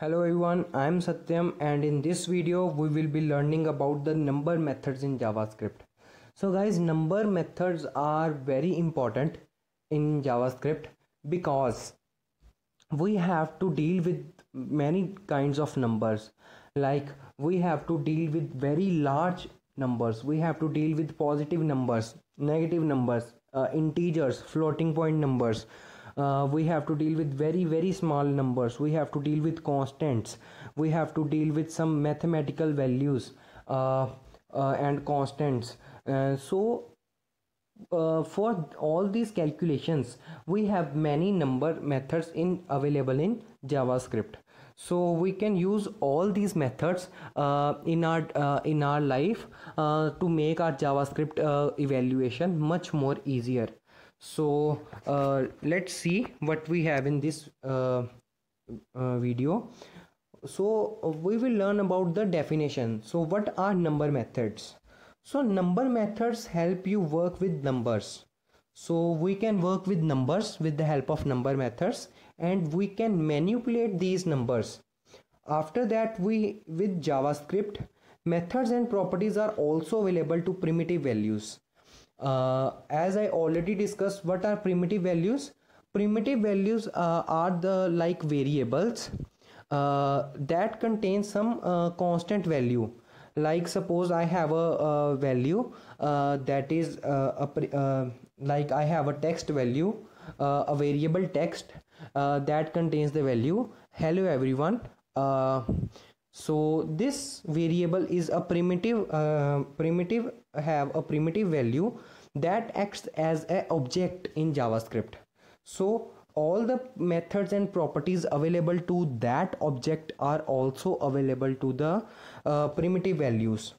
Hello everyone, I am Satyam and in this video we will be learning about the number methods in JavaScript. So guys, number methods are very important in JavaScript because we have to deal with many kinds of numbers. Like we have to deal with very large numbers, we have to deal with positive numbers, negative numbers, integers, floating point numbers. We have to deal with very small numbers, we have to deal with constants, we have to deal with some mathematical values and constants. For all these calculations we have many number methods available in JavaScript, so we can use all these methods in our life to make our JavaScript evaluation much more easier. So let's see what we have in this video. So we will learn about the definition. So what are number methods? So number methods help you work with numbers. So we can work with numbers with the help of number methods, and we can manipulate these numbers. After that, with JavaScript, methods and properties are also available to primitive values. As I already discussed, what are primitive values? Primitive values are the like variables that contain some constant value. Like suppose I have a value that is like I have a text value, a variable text that contains the value hello everyone. So this variable is a primitive have a primitive value that acts as an object in JavaScript. So all the methods and properties available to that object are also available to the primitive values.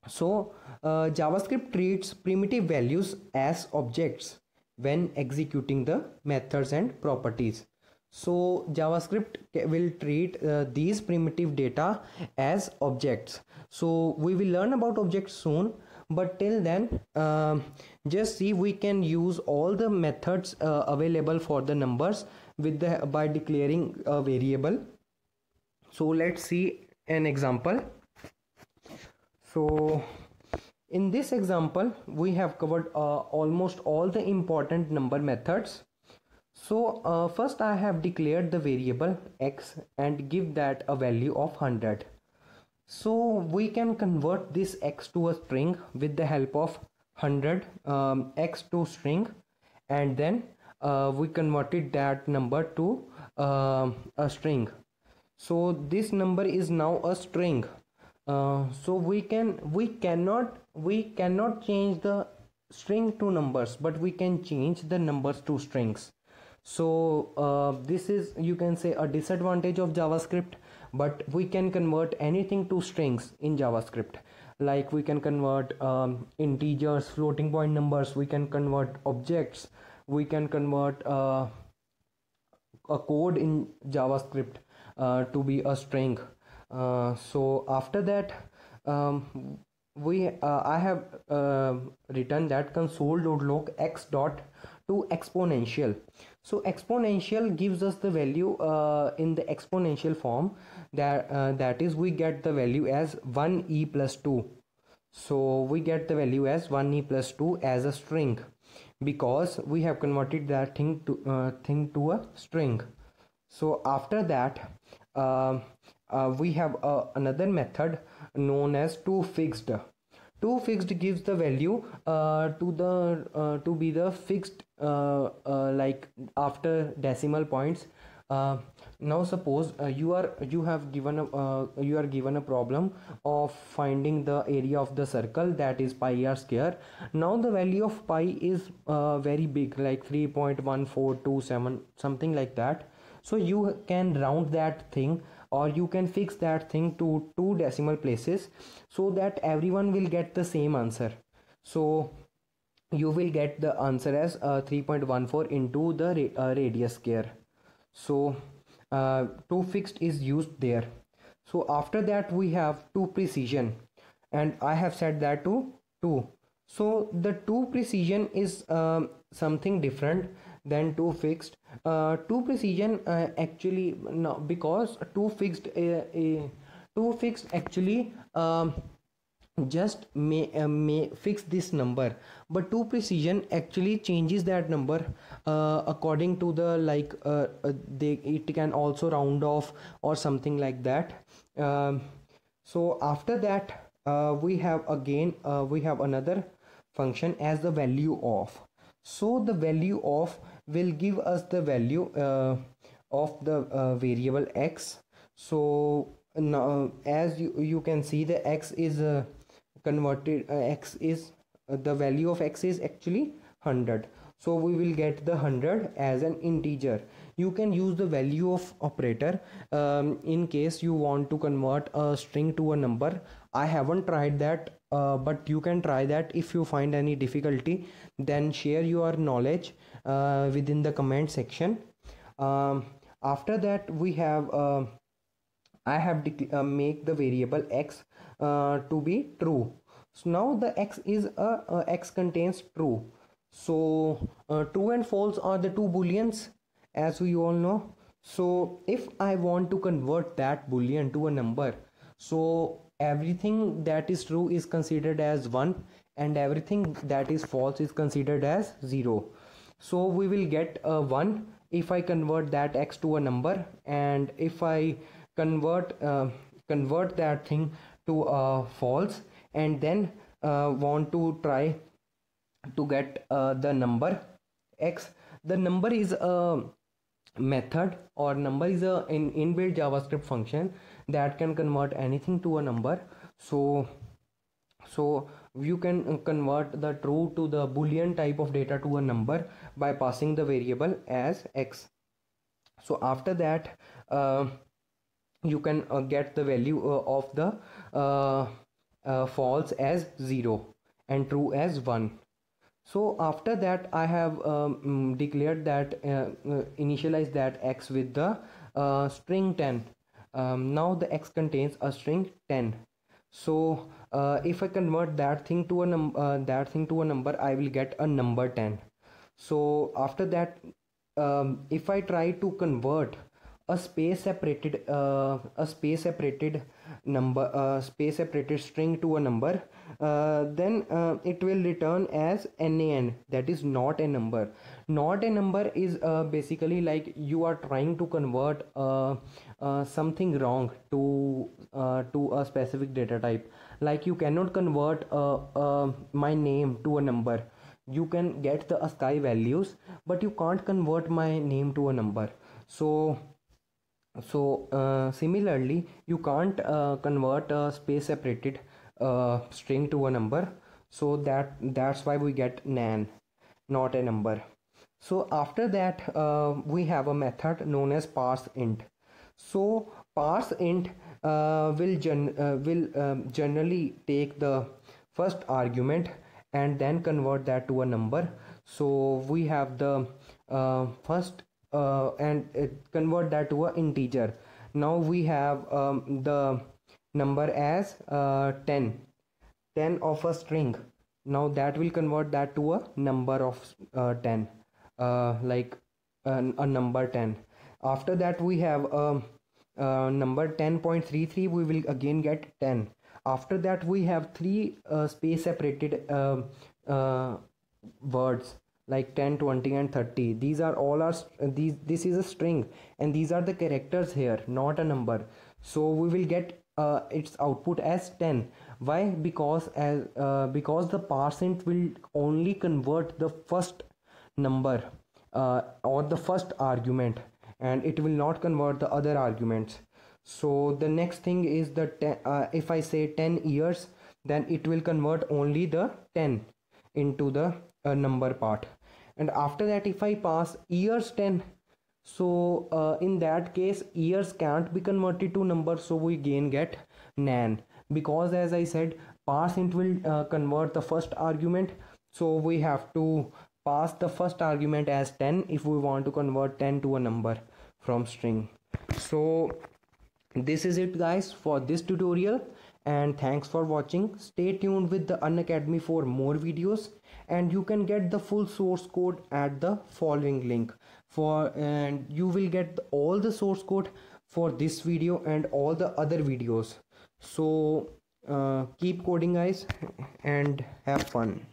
So JavaScript treats primitive values as objects when executing the methods and properties. So JavaScript will treat these primitive data as objects. So we will learn about objects soon, but till then just see we can use all the methods available for the numbers by declaring a variable. So let's see an example. So in this example we have covered almost all the important number methods. So first I have declared the variable x and give that a value of 100. So we can convert this x to a string with the help of 100 x to string, and then we converted that number to a string. So this number is now a string. So we cannot change the string to numbers, but we can change the numbers to strings. So this is, you can say, a disadvantage of JavaScript, but we can convert anything to strings in JavaScript. Like we can convert integers, floating point numbers, we can convert objects, we can convert a code in JavaScript to be a string. So after that I have written that console.log x dot to exponential. So exponential gives us the value in the exponential form, that is we get the value as 1e plus 2. So we get the value as 1e plus 2 as a string because we have converted that thing to a string. So after that we have another method known as toFixed. toFixed gives the value to be the fixed like after decimal points. Now suppose you are given a problem of finding the area of the circle, that is pi r square. Now the value of pi is very big, like 3.1427, something like that. So you can round that thing, or you can fix that thing to 2 decimal places so that everyone will get the same answer. So you will get the answer as 3.14 into the radius square. So toFixed is used there. So after that we have toPrecision, and I have set that to 2. So the toPrecision is something different than toFixed, To precision actually no, because two fixed actually just may fix this number, but to precision actually changes that number according to the like they it can also round off or something like that. So after that we have another function as the value of. So the value of will give us the value of the variable x. So now as you can see, the x is converted x is the value of x is actually 100. So we will get the 100 as an integer. You can use the value of operator in case you want to convert a string to a number. I haven't tried that, but you can try that. If you find any difficulty, then share your knowledge within the comment section. After that we have I have make the variable x to be true. So now the x is x contains true. So true and false are the two booleans, as we all know. So if I want to convert that boolean to a number, so everything that is true is considered as 1 and everything that is false is considered as 0. So we will get a 1 if I convert that x to a number, and if I convert that thing to false and then want to try to get the number x. The number is a method, or number is a inbuilt JavaScript function that can convert anything to a number. So you can convert the true to the boolean type of data to a number by passing the variable as x. So after that you can get the value of the false as 0 and true as 1. So after that I have declared that initialize that x with the string 10. Now the x contains a string 10. So if I convert that thing to a number, I will get a number 10. So after that if I try to convert a space separated string to a number, then it will return as nan, that is not a number. Not a number is basically like you are trying to convert something wrong to a specific data type. Like you cannot convert my name to a number. You can get the ASCII values, but you can't convert my name to a number. So similarly you can't convert a space separated string to a number. So that's why we get nan, not a number. So after that we have a method known as parseInt. So parseInt will generally take the first argument and then convert that to a number. So we have the first and convert that to an integer. Now we have the number as 10 of a string. Now that will convert that to a number of 10, like a number 10. After that we have number 10.33. we will again get 10. After that we have three space separated words like 10, 20 and 30. These are all our this is a string and these are the characters here, not a number. So we will get its output as 10. Why? Because the parseInt will only convert the first number or the first argument, and it will not convert the other arguments. So the next thing is the if I say 10 years, then it will convert only the 10 into the number part. And after that if I pass years 10, so in that case years can't be converted to numbers, so we again get nan, because as I said parseInt will convert the first argument. So we have to pass the first argument as 10 if we want to convert 10 to a number from string. So this is it guys for this tutorial, and thanks for watching. Stay tuned with the Unacademy for more videos, and you can get the full source code at the following link. and you will get all the source code for this video and all the other videos. So keep coding guys and have fun.